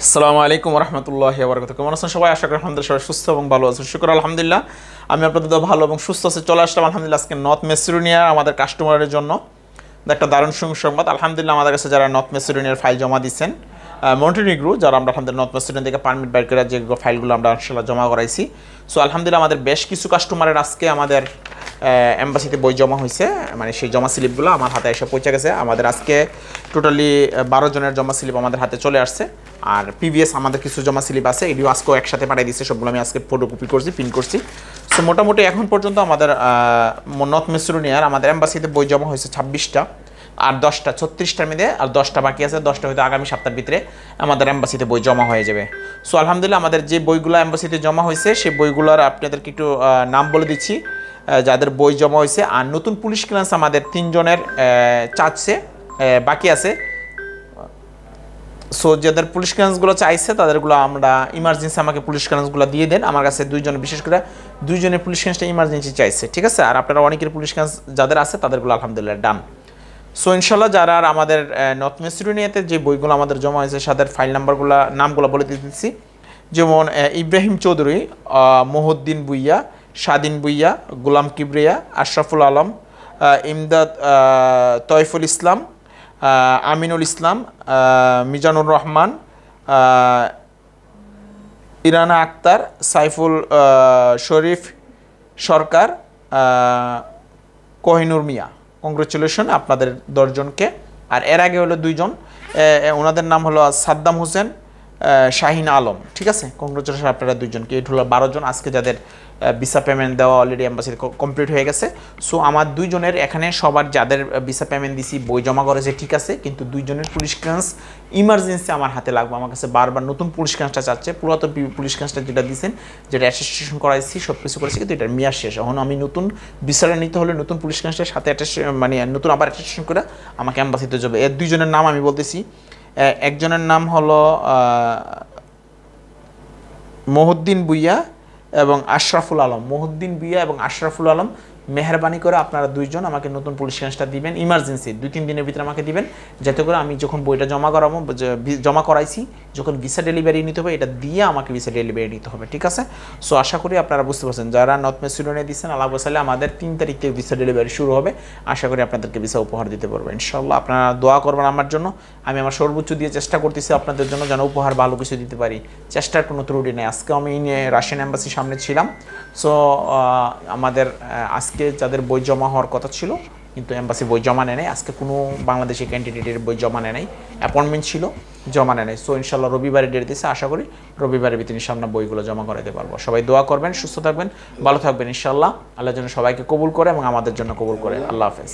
আসসালামু আলাইকুম রহমতুল্লাহি ওয়া বারাকাতুহু। কেমন আছেন সবাই? আশা করি আলহামদুলিল্লাহ সবাই সুস্থ এবং ভালো আছেন। শুকর আলহামদুলিল্লাহ আমি আপনাদের ভালো এবং সুস্থ আছি। চলে আসলাম আলহামদুলিল্লাহ আজকে নর্থ মেসিডোনিয়ার আমাদের কাস্টমারের জন্য একটা দারুণ সংবাদ। আলহামদুলিল্লাহ আমাদের কাছে যারা নর্থ মেসিডোনিয়ার ফাইল জমা দিচ্ছেন, মন্টিনিগ্রো যারা আমরা আলহামদুলিল্লাহ নর্থ মেসিডোনিয়া থেকে পারমিট বাইর করে যে ফাইলগুলো আমরা ইনশাআল্লাহ জমা করাইছি। সো আলহামদুলিল্লাহ আমাদের বেশ কিছু কাস্টমারের আজকে আমাদের এম্বাসিতে বই জমা হয়েছে, মানে সেই জমা স্লিপগুলো আমার হাতে এসে পৌঁছে গেছে। আমাদের আজকে টোটালি 12 জনের জমা স্লিপ আমাদের হাতে চলে আসছে। আর পিভিএস আমাদের কিছু জমা স্লিপ আছে, এটিও আজকেও একসাথে পাঠিয়ে দিচ্ছে। সবগুলো আমি আজকে ফটোকপি করছি, প্রিন্ট করছি। সো মোটামুটি এখন পর্যন্ত আমাদের নর্থ মেসিডোনিয়ার আমাদের এম্বাসিতে বই জমা হয়েছে 26টা, আর 10টা 36টার মধ্যে আর 10টা বাকি আছে। 10টা হয়তো আগামী সপ্তাহের ভিতরে আমাদের এম্বাসিতে বই জমা হয়ে যাবে। সো আলহামদুলিল্লাহ আমাদের যে বইগুলো এম্বাসিতে জমা হয়েছে সেই বইগুলোর আপনাদেরকে একটু নাম বলে দিচ্ছি যাদের বই জমা হয়েছে। আর নতুন পুলিশ ক্লিয়ারেন্স আমাদের 3 জনের চাচ্ছে, বাকি আছে। সো যাদের পুলিশ ক্লিয়ারেন্সগুলো চাইছে তাদেরগুলো আমরা ইমার্জেন্সি আমাকে পুলিশ ক্লিয়ারেন্সগুলো দিয়ে দেন। আমার কাছে 2 জন, বিশেষ করে 2 জনের পুলিশ ক্লিয়ারেন্সটা ইমার্জেন্সি চাইছে, ঠিক আছে। আর আপনারা অনেকের পুলিশ ক্লিয়ারেন্স যাদের আছে তাদেরগুলো আলহামদুলিল্লাহ ডান। সো ইনশাল্লাহ যারা আমাদের নর্থ মেসিডোনিয়াতে যে বইগুলো আমাদের জমা হয়েছে তাদের ফাইল নামগুলো বলে দিচ্ছি। যেমন ইব্রাহিম চৌধুরী, মহিউদ্দিন ভুঁইয়া, স্বাধীন ভুঁইয়া, গোলাম কিবরিয়া, আশরাফুল আলম, ইমদাদ তয়ফুল ইসলাম, আমিনুল ইসলাম, মিজানুর রহমান, ইরানা আক্তার, সাইফুল শরীফ সরকার, কোহিনুর মিয়া। কংগ্রেচুলেশন আপনাদের 10 জনকে। আর এর আগে হলো 2 জন, ওনাদের নাম হলো সাদ্দাম হোসেন, শাহিন আলম, ঠিক আছে। কংগ্রেচুলেশন আপনারা 2 জনকে। এই হলো 12 জন আজকে যাদের ভিসা পেমেন্ট দেওয়া অলরেডি এম্বাসিতে কমপ্লিট হয়ে গেছে। সো আমার 2 জনের এখানে সবার যাদের ভিসা পেমেন্ট দিছি বই জমা করেছে, ঠিক আছে। কিন্তু 2 জনের পুলিশ ক্লিয়ারেন্স ইমার্জেন্সি আমার হাতে লাগবে। আমার কাছে বারবার নতুন পুলিশ ক্লিয়ারেন্সটা চাচ্ছে। পুরাতন পুলিশ ক্লিয়ারেন্সটা যেটা দিয়েছেন, যেটা অ্যাটেস্টেশন করাইছি, সব কিছু করেছি, কিন্তু এটার মেয়াদ শেষ। এখন আমি নতুন ভিসাটা নিতে হলে নতুন পুলিশ ক্লিয়ারেন্সের সাথে মানে নতুন আবার অ্যাটেস্টেশন করে আমাকে এম্বাসিতে যাবে। এর 2 জনের নাম আমি বলতেছি। একজনের নাম হলো মহিউদ্দিন ভুঁইয়া এবং আশরাফুল আলম। মহিউদ্দিন ভুঁইয়া এবং আশরাফুল আলম, মেহরবানি করে আপনারা 2 জন আমাকে নতুন পুলিশ ক্লিয়ারেন্সটা দিবেন ইমার্জেন্সি। 2-3 দিনের ভিতরে আমাকে দিবেন, যাতে করে আমি যখন বইটা জমা করাইছি, যখন ভিসা ডেলিভারি নিতে হবে, এটা দিয়ে আমাকে ভিসা ডেলিভারি নিতে হবে, ঠিক আছে। সো আশা করি আপনারা বুঝতে পারছেন। যারা নর্থ মেসিডোনিয়া দিচ্ছেন, আল্লাহ বসালে আমাদের 3 তারিখ থেকে ভিসা ডেলিভারি শুরু হবে। আশা করি আপনাদেরকে ভিসা উপহার দিতে পারবো ইনশাল্লাহ। আপনারা দোয়া করবেন আমার জন্য। আমি আমার সর্বোচ্চ দিয়ে চেষ্টা করতেছি আপনাদের জন্য যেন উপহার ভালো কিছু দিতে পারি। চেষ্টার কোনো ত্রুটি নেই। আজকে আমি রাশিয়ান এম্বাসির সামনে ছিলাম। সো আমাদের আজকে যাদের বই জমা হওয়ার কথা ছিল কিন্তু এম্বাসি বই জমা নেয় নাই, আজকে কোনো বাংলাদেশি ক্যান্ডিডেটের বই জমা নেয় নাই, অ্যাপয়েন্টমেন্ট ছিল, জমা নেয় নাই। সো ইনশাল্লাহ রবিবারে ডেট দিয়েছে, আশা করি রবিবারের ভিতরে ইনশাল্লাহ বইগুলো জমা করাতে পারবো। সবাই দোয়া করবেন, সুস্থ থাকবেন, ভালো থাকবেন ইনশাল্লাহ। আল্লাহ যেন সবাইকে কবুল করে এবং আমাদের জন্য কবুল করে। আল্লাহ হাফেজ।